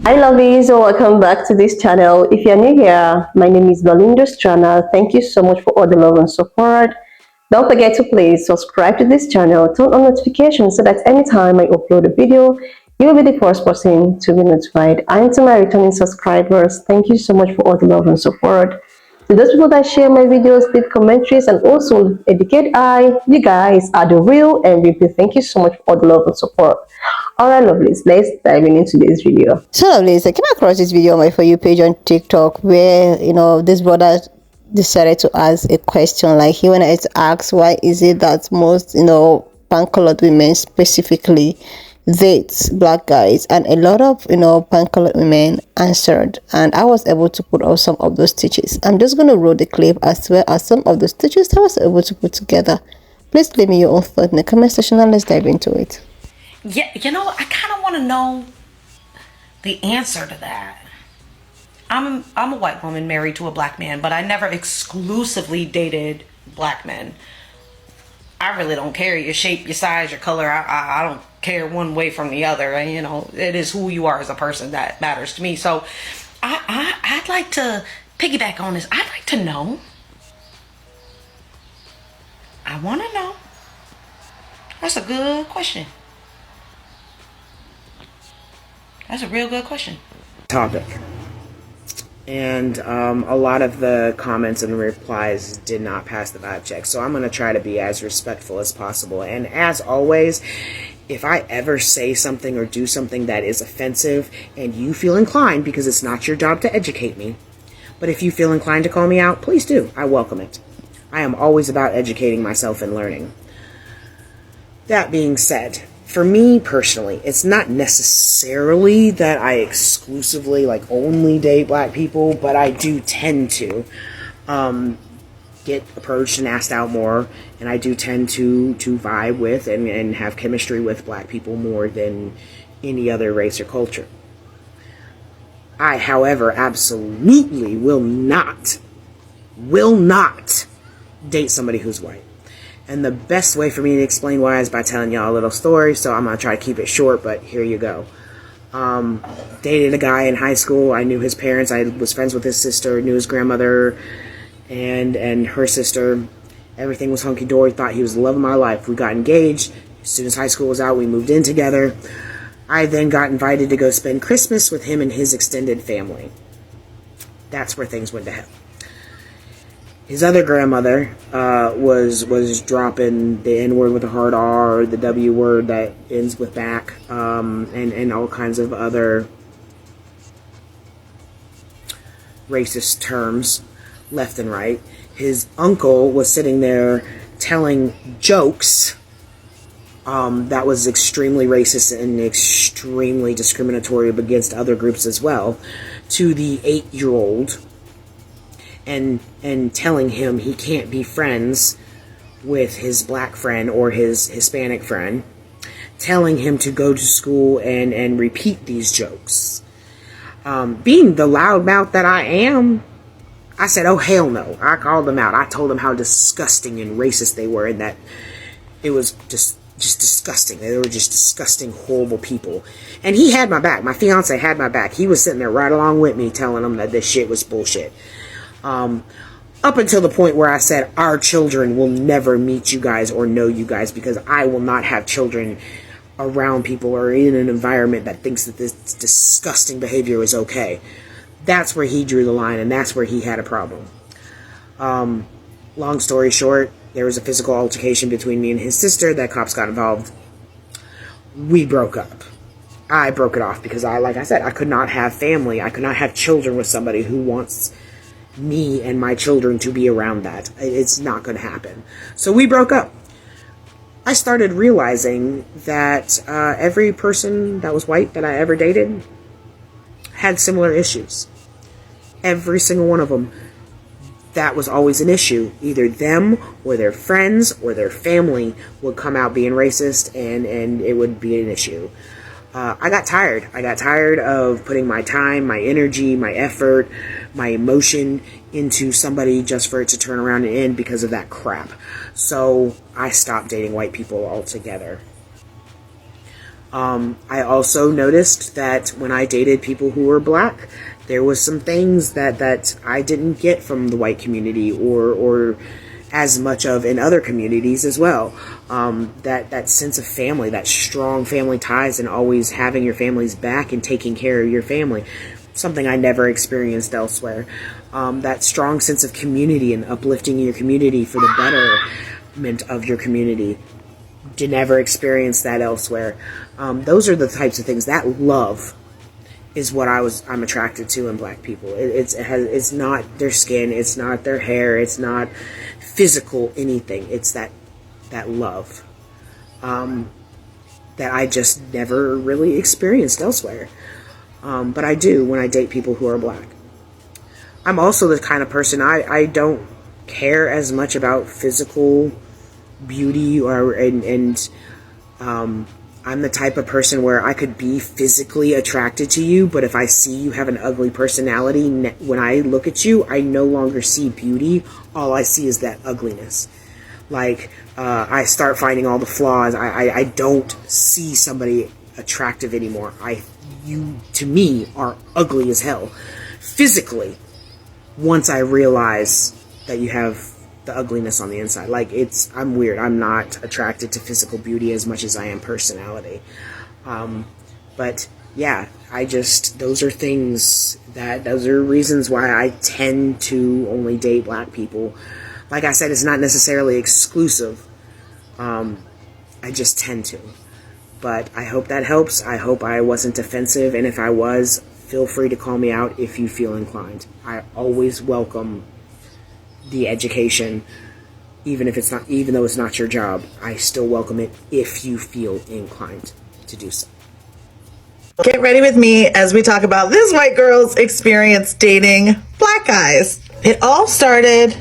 Hi lovies, welcome back to this channel. If you're new here, my name is Belinda's channel. Thank you so much for all the love and support. Don't forget to please subscribe to this channel, turn on notifications so that anytime I upload a video, you will be the first person to be notified. And to my returning subscribers, thank you so much for all the love and support. To those people that share my videos, leave commentaries, and also educate you guys are the real MVP. Thank you so much for all the love and support. Alright, lovelies, let's dive into this video. So, lovelies, I came across this video on my For You page on TikTok where, this brother decided to ask a question. Like, he wanted to ask, why is it that most, pan-colored women specifically dates black guys? And a lot of, pan-colored women answered. And I was able to put out some of those stitches. I'm just going to roll the clip as well as some of the stitches I was able to put together. Please leave me your own thought in the comment section and let's dive into it. Yeah, I kind of want to know the answer to that. I'm a white woman married to a black man, but I never exclusively dated black men. I really don't care your shape, your size, your color. I don't care one way from the other. And, it is who you are as a person that matters to me. So I'd like to piggyback on this. I'd like to know. I want to know. That's a good question. That's a real good question. Topic. And a lot of the comments and the replies did not pass the vibe check. So I'm going to try to be as respectful as possible. And as always, if I ever say something or do something that is offensive and you feel inclined, because it's not your job to educate me, but if you feel inclined to call me out, please do. I welcome it. I am always about educating myself and learning. That being said, for me personally, it's not necessarily that I exclusively, only date black people, but I do tend to get approached and asked out more, and I do tend to vibe with and have chemistry with black people more than any other race or culture. I, however, absolutely will not date somebody who's white. And the best way for me to explain why is by telling y'all a little story, so I'm going to try to keep it short, but here you go. Dated a guy in high school. I knew his parents. I was friends with his sister, knew his grandmother and her sister. Everything was hunky-dory, thought he was the love of my life. We got engaged. As soon as high school was out, we moved in together. I then got invited to go spend Christmas with him and his extended family. That's where things went to hell. His other grandmother was dropping the N word with a hard R, or the W word that ends with back, and all kinds of other racist terms left and right. His uncle was sitting there telling jokes that was extremely racist and extremely discriminatory against other groups as well, to the 8-year-old. And telling him he can't be friends with his black friend or his Hispanic friend, telling him to go to school and repeat these jokes. Being the loudmouth that I am, I said, oh, hell no. I called them out. I told them how disgusting and racist they were, and that it was just disgusting. They were just disgusting, horrible people. And he had my back. My fiance had my back. He was sitting there right along with me telling them that this shit was bullshit. Up until the point where I said, our children will never meet you guys or know you guys, because I will not have children around people or in an environment that thinks that this disgusting behavior is okay. That's where he drew the line, and that's where he had a problem. Long story short, there was a physical altercation between me and his sister that cops got involved. We broke up. I broke it off because like I said, I could not have family. I could not have children with somebody who wants me and my children to be around that. It's not going to happen. So we broke up. I started realizing that every person that was white that I ever dated had similar issues. Every single one of them. That was always an issue. Either them or their friends or their family would come out being racist, and it would be an issue. I got tired. I got tired of putting my time, my energy, my effort, my emotion into somebody just for it to turn around and end because of that crap. So I stopped dating white people altogether. I also noticed that when I dated people who were black, there was some things that I didn't get from the white community or as much of in other communities as well. That sense of family, that strong family ties, and always having your family's back and taking care of your family, something I never experienced elsewhere. That strong sense of community and uplifting your community for the betterment of your community. Did never experience that elsewhere. Those are the types of things. That love is what I'm attracted to in black people. It's not their skin, it's not their hair, it's not physical anything. It's that love that I just never really experienced elsewhere. But I do when I date people who are black. I'm also the kind of person, I don't care as much about physical beauty I'm the type of person where I could be physically attracted to you, but if I see you have an ugly personality, when I look at you, I no longer see beauty. All I see is that ugliness. Like, I start finding all the flaws. I don't see somebody attractive anymore. You, to me, are ugly as hell. Physically, once I realize that you have the ugliness on the inside. Like, I'm weird. I'm not attracted to physical beauty as much as I am personality. But yeah, those are reasons why I tend to only date black people. Like I said, it's not necessarily exclusive. I just tend to. But I hope that helps. I hope I wasn't offensive, and if I was, feel free to call me out if you feel inclined. I always welcome the education, even though it's not your job. I still welcome it if you feel inclined to do so. Get ready with me as we talk about this white girl's experience dating black guys. It all started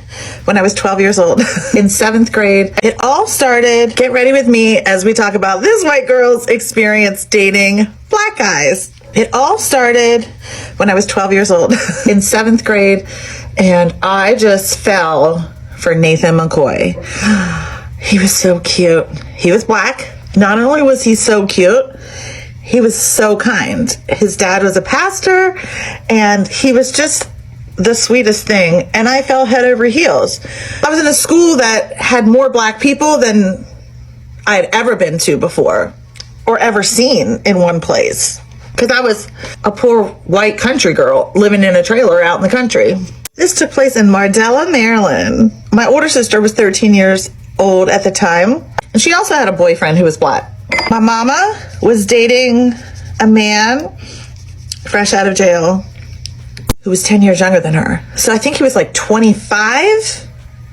when I was 12 years old in 7th grade. Get ready with me as we talk about this white girl's experience dating black guys. It all started when I was 12 years old in 7th grade, and I just fell for Nathan McCoy. He was so cute. He was black. Not only was he so cute, he was so kind. His dad was a pastor, and he was just the sweetest thing, and I fell head over heels. I was in a school that had more black people than I had ever been to before or ever seen in one place. Because I was a poor white country girl living in a trailer out in the country. This took place in Mardella, Maryland. My older sister was 13 years old at the time, and she also had a boyfriend who was black. My mama was dating a man fresh out of jail who was 10 years younger than her. So I think he was like 25,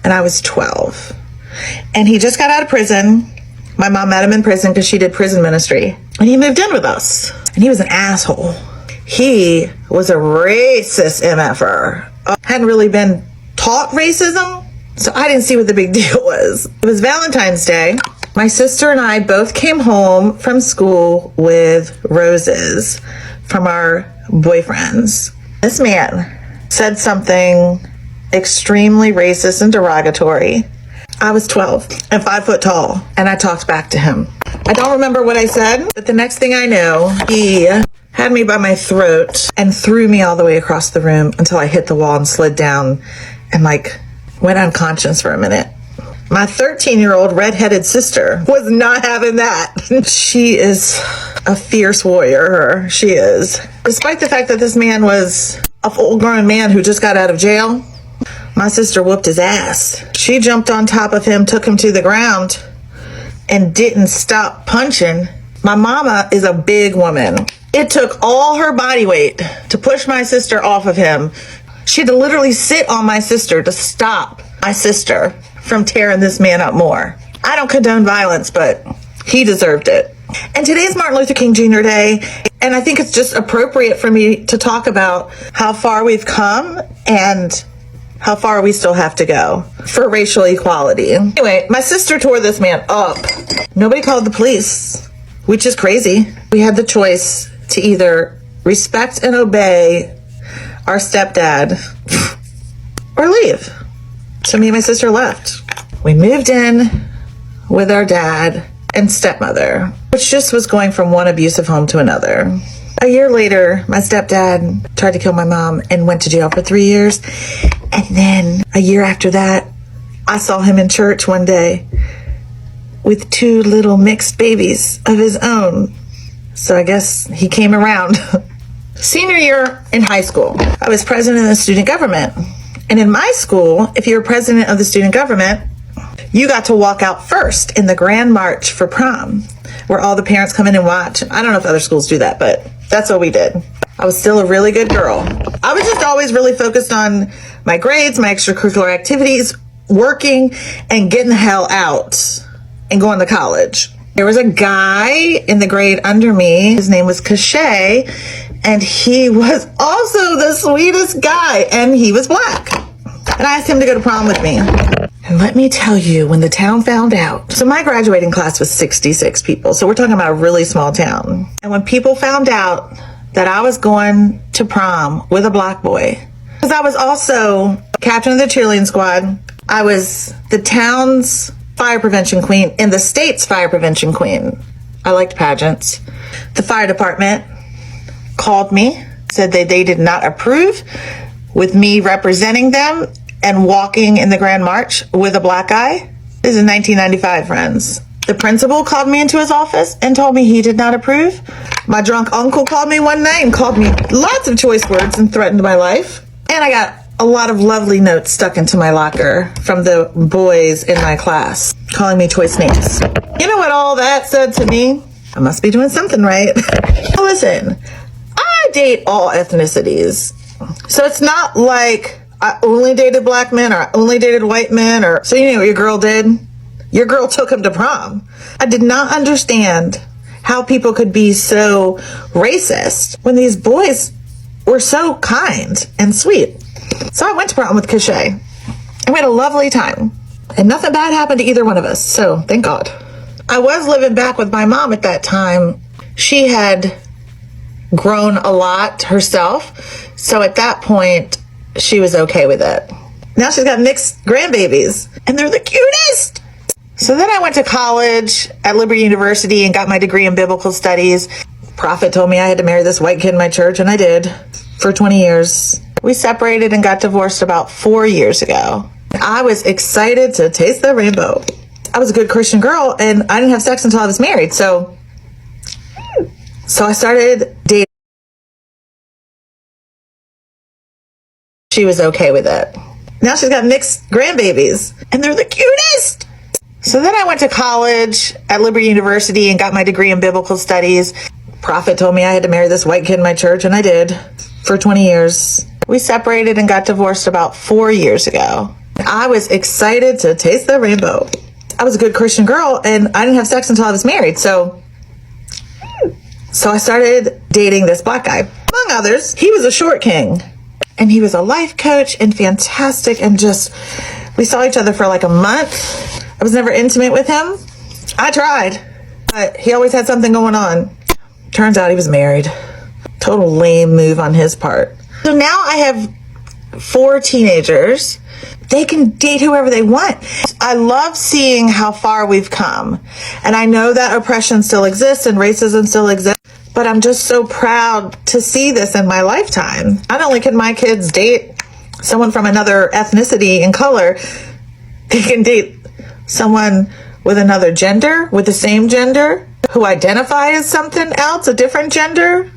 and I was 12. And he just got out of prison. My mom met him in prison because she did prison ministry. And he moved in with us. And he was an asshole. He was a racist MFer. Hadn't really been taught racism, so I didn't see what the big deal was. It was Valentine's Day. My sister and I both came home from school with roses from our boyfriends. This man said something extremely racist and derogatory. I was 12 and 5 foot tall, and I talked back to him. I don't remember what I said, but the next thing I know, he had me by my throat and threw me all the way across the room until I hit the wall and slid down and went unconscious for a minute. My 13-year-old redheaded sister was not having that. She is a fierce warrior. She is. Despite the fact that this man was a full-grown man who just got out of jail, my sister whooped his ass. She jumped on top of him, took him to the ground, and didn't stop punching. My mama is a big woman. It took all her body weight to push my sister off of him. She had to literally sit on my sister to stop my sister from tearing this man up more. I don't condone violence, but he deserved it. And today's Martin Luther King Jr. Day, and I think it's just appropriate for me to talk about how far we've come and how far we still have to go for racial equality. Anyway, my sister tore this man up. Nobody called the police, which is crazy. We had the choice to either respect and obey our stepdad or leave. So me and my sister left. We moved in with our dad and stepmother. which just was going from one abusive home to another. A year later, my stepdad tried to kill my mom and went to jail for 3 years. And then a year after that, I saw him in church one day with 2 little mixed babies of his own. So I guess he came around. Senior year in high school, I was president of the student government. And in my school, if you were president of the student government, you got to walk out first in the grand march for prom, where all the parents come in and watch. I don't know if other schools do that, but that's what we did. I was still a really good girl. I was just always really focused on my grades, my extracurricular activities, working, and getting the hell out and going to college. There was a guy in the grade under me. His name was Cachet, and he was also the sweetest guy, and he was black. And I asked him to go to prom with me. And let me tell you, when the town found out, so my graduating class was 66 people, so we're talking about a really small town. And when people found out that I was going to prom with a black boy, because I was also captain of the cheerleading squad, I was the town's fire prevention queen and the state's fire prevention queen. I liked pageants. The fire department called me, said that they did not approve with me representing them and walking in the Grand March with a black guy. This is 1995, friends. The principal called me into his office and told me he did not approve. My drunk uncle called me one night and called me lots of choice words and threatened my life. And I got a lot of lovely notes stuck into my locker from the boys in my class, calling me choice names. You know what all that said to me? I must be doing something right. Listen, I date all ethnicities. So it's not like I only dated black men or I only dated white men, or so you know what your girl did? Your girl took him to prom. I did not understand how people could be so racist when these boys were so kind and sweet. So I went to prom with Cachet, and we had a lovely time. And nothing bad happened to either one of us, so thank God. I was living back with my mom at that time. She had grown a lot herself, so at that point, she was okay with it. Now she's got mixed grandbabies, and they're the cutest! So then I went to college at Liberty University and got my degree in biblical studies. Prophet told me I had to marry this white kid in my church, and I did, for 20 years. We separated and got divorced about 4 years ago. I was excited to taste the rainbow. I was a good Christian girl, and I didn't have sex until I was married, so I started dating. She was okay with it. Now she's got mixed grandbabies, and they're the cutest! So then I went to college at Liberty University and got my degree in biblical studies. Prophet told me I had to marry this white kid in my church, and I did, for 20 years. We separated and got divorced about 4 years ago. I was excited to taste the rainbow. I was a good Christian girl, and I didn't have sex until I was married, so I started dating this black guy. Among others, he was a short king, and he was a life coach and fantastic, and we saw each other for like a month. I was never intimate with him. I tried, but he always had something going on. Turns out he was married. Total lame move on his part. So now I have 4 teenagers. They can date whoever they want. I love seeing how far we've come. And I know that oppression still exists and racism still exists, but I'm just so proud to see this in my lifetime. Not only can my kids date someone from another ethnicity and color, they can date someone with another gender, with the same gender, who identify as something else, a different gender,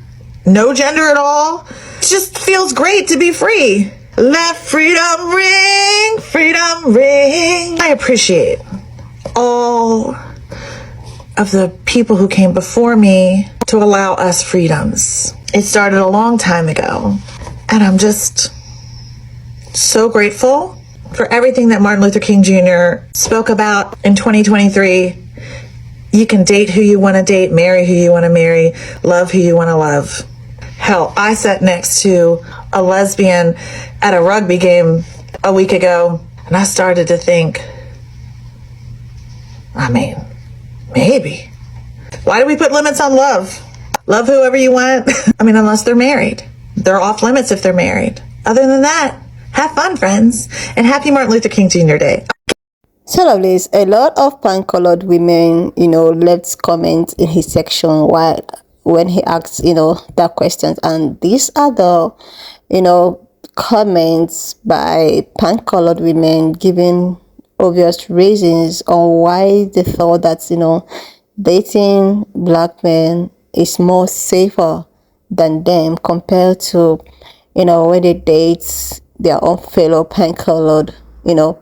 no gender at all. It just feels great to be free. Let freedom ring, freedom ring. I appreciate all of the people who came before me to allow us freedoms. It started a long time ago, and I'm just so grateful for everything that Martin Luther King Jr. spoke about in 2023. You can date who you want to date, marry who you want to marry, love who you want to love. Hell, I sat next to a lesbian at a rugby game a week ago, and I started to think, maybe. Why do we put limits on love? Love whoever you want. Unless they're married. They're off limits if they're married. Other than that, have fun, friends, and happy Martin Luther King Jr. Day. So lovelies, a lot of pan-colored women, left comments in his section while when he asked, that questions. And these are the, comments by pan-colored women giving obvious reasons on why they thought that, dating black men is more safer than them compared to, when they date their own fellow pan-colored,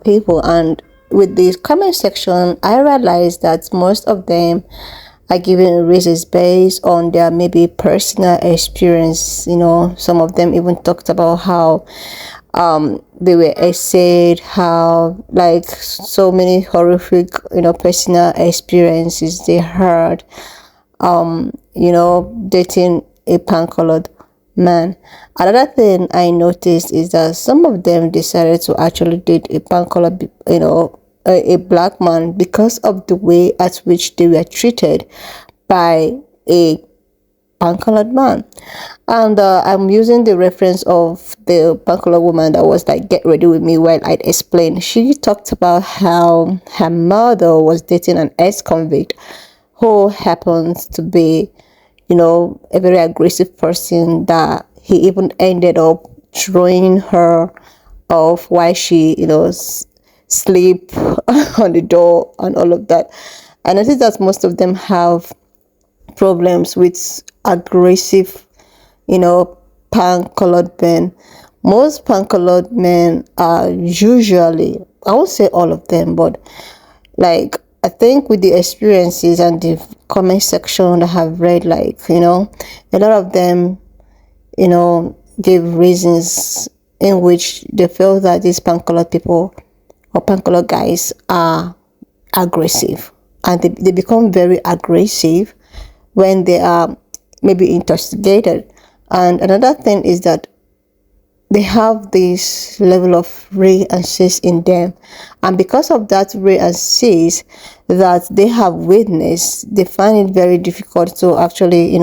people. And with the comment section, I realized that most of them are giving reasons based on their maybe personal experience. Some of them even talked about how they were essayed, how like so many horrific, personal experiences they heard, dating a pan-colored man. Another thing I noticed is that some of them decided to actually date a pan-colored, a black man because of the way at which they were treated by a pan-colored man. And I'm using the reference of the pan-colored woman that was like, get ready with me while I explain. She talked about how her mother was dating an ex-convict who happens to be, a very aggressive person, that he even ended up throwing her off while she, sleep on the door and all of that. And I think that most of them have problems with aggressive, pan-colored men. Most pan-colored men are usually, I won't say all of them, but like I think with the experiences and the comment section I have read, like, a lot of them, give reasons in which they feel that these pan-colored people or pan-colored guys are aggressive, and they become very aggressive when they are maybe intoxicated. And another thing is that they have this level of ray and cis in them, and because of that ray and cis that they have witnessed, they find it very difficult to actually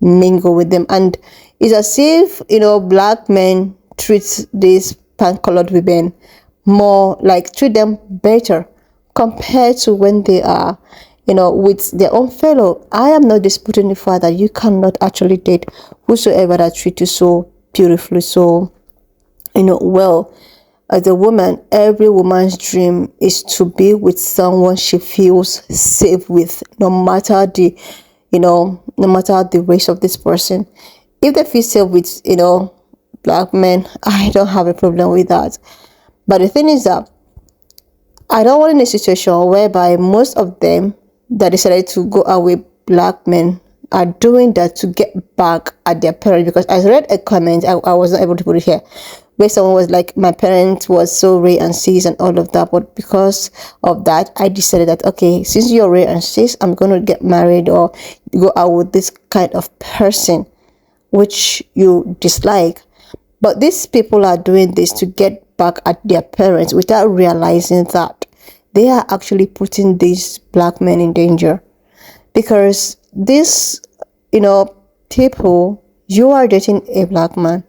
mingle with them. And it's as if black men treat these pan-colored women more, like treat them better compared to when they are with their own fellow. I am not disputing the fact that you cannot actually date whosoever that treats you so beautifully, so well. As a woman, every woman's dream is to be with someone she feels safe with, no matter the no matter the race of this person. If they feel safe with black men, I don't have a problem with that. But the thing is that I don't want in a situation whereby most of them that decided to go out with black men are doing that to get back at their parents. Because I read a comment, I wasn't able to put it here, where someone was like, my parents was so ray and cis and all of that, but because of that I decided that, okay, since you're ray and cis, I'm gonna get married or go out with this kind of person which you dislike. But these people are doing this to get back at their parents without realizing that they are actually putting these black men in danger. Because this, people, you are dating a black man.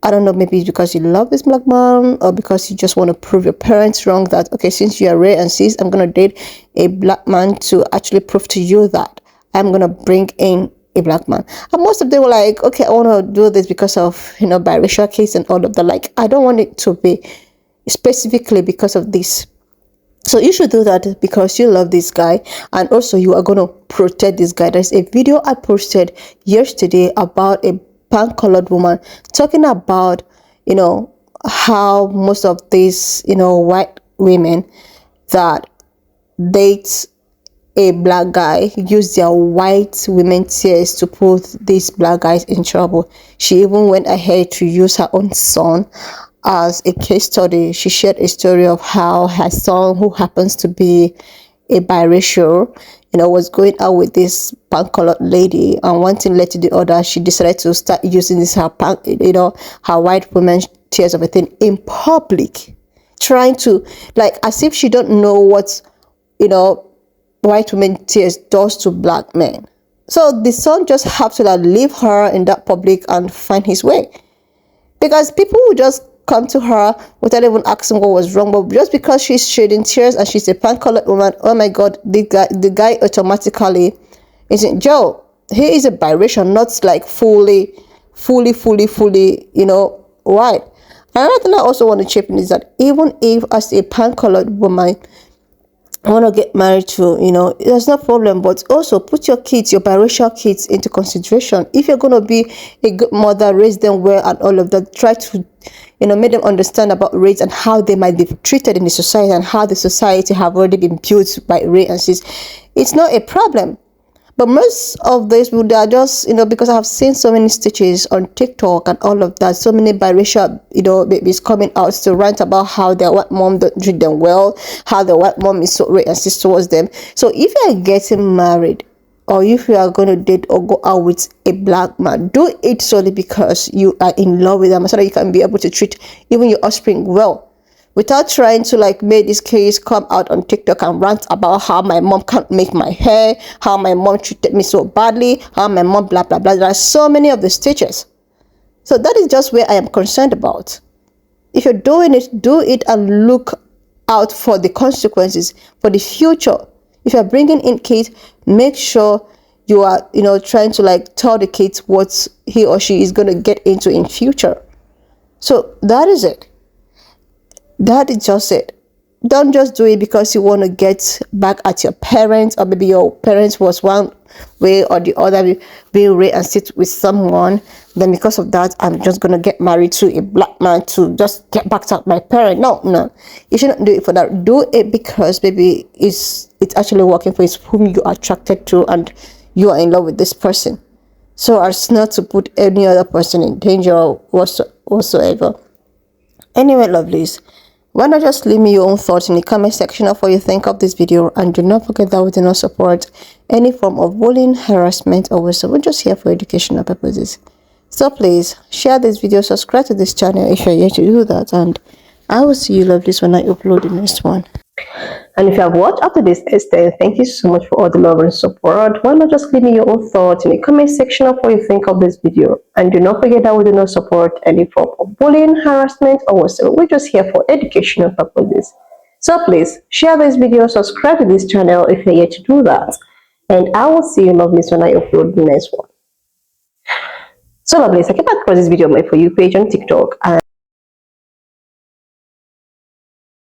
I don't know, maybe it's because you love this black man, or because you just want to prove your parents wrong that, okay, since you are ray and cis, I'm going to date a black man to actually prove to you that I'm going to bring in a black man. And most of them were like, okay, I want to do this because of, biracial case and all of that. Like, I don't want it to be specifically because of this. So you should do that because you love this guy, and also you are going to protect this guy. There's a video I posted yesterday about a pan-colored woman talking about, how most of these, white women that date a black guy use their white women tears to put these black guys in trouble. She even went ahead to use her own son as a case study. She shared a story of how her son, who happens to be a biracial, was going out with this pan-colored lady, and one thing led to the other. She decided to start using this her white women tears of a thing in public, trying to, like, as if she don't know what white women tears does to black men. So the son just have to leave her in that public and find his way. Because people will just come to her without even asking what was wrong. But just because she's shedding tears and she's a pan-colored woman, oh my God, the guy automatically isn't Joe. He is a biracial, not like fully, white. Another thing I also want to chip in is that even if as a pan-colored woman I want to get married to, there's no problem, but also put your kids, your biracial kids, into consideration. If you're going to be a good mother, raise them well and all of that, try to, make them understand about race and how they might be treated in the society and how the society have already been built by race and cis. It's not a problem. But most of these people, they are just, because I have seen so many stitches on TikTok and all of that, so many biracial, babies coming out to rant about how their white mom don't treat them well, how the white mom is so racist towards them. So if you are getting married, or if you are going to date or go out with a black man, do it solely because you are in love with them, so that you can be able to treat even your offspring well, without trying to make this case come out on TikTok and rant about how my mom can't make my hair, how my mom treated me so badly, how my mom blah blah blah. There are so many of the stitches. So that is just where I am concerned about. If you're doing it, do it and look out for the consequences for the future. If you're bringing in kids, make sure you are trying to tell the kids what he or she is going to get into in future. So that is it. That is just it. Don't just do it because you want to get back at your parents, or maybe your parents was one way or the other being raised and sit with someone. Then because of that, I'm just gonna get married to a black man to just get back at my parent. No, you shouldn't do it for that. Do it because maybe it's actually working for you, whom you are attracted to, and you are in love with this person. So as not to put any other person in danger whatsoever. Anyway, lovelies, why not just leave me your own thoughts in the comment section of what you think of this video, and do not forget that we do not support any form of bullying, harassment, or whatsoever. We're just here for educational purposes. So please share this video, subscribe to this channel if you're yet to do that, and I will see you lovelies when I upload the next one. And if you have watched up to this extent, thank you so much for all the love and support. Why not just leave me your own thoughts in the comment section of what you think of this video. And do not forget that we do not support any form of bullying, harassment, or whatsoever. We're just here for educational purposes. So please share this video, subscribe to this channel if you're yet to do that. And I will see you lovelies when I upload the next one. So lovelies, I came across this video on my For You page on TikTok. And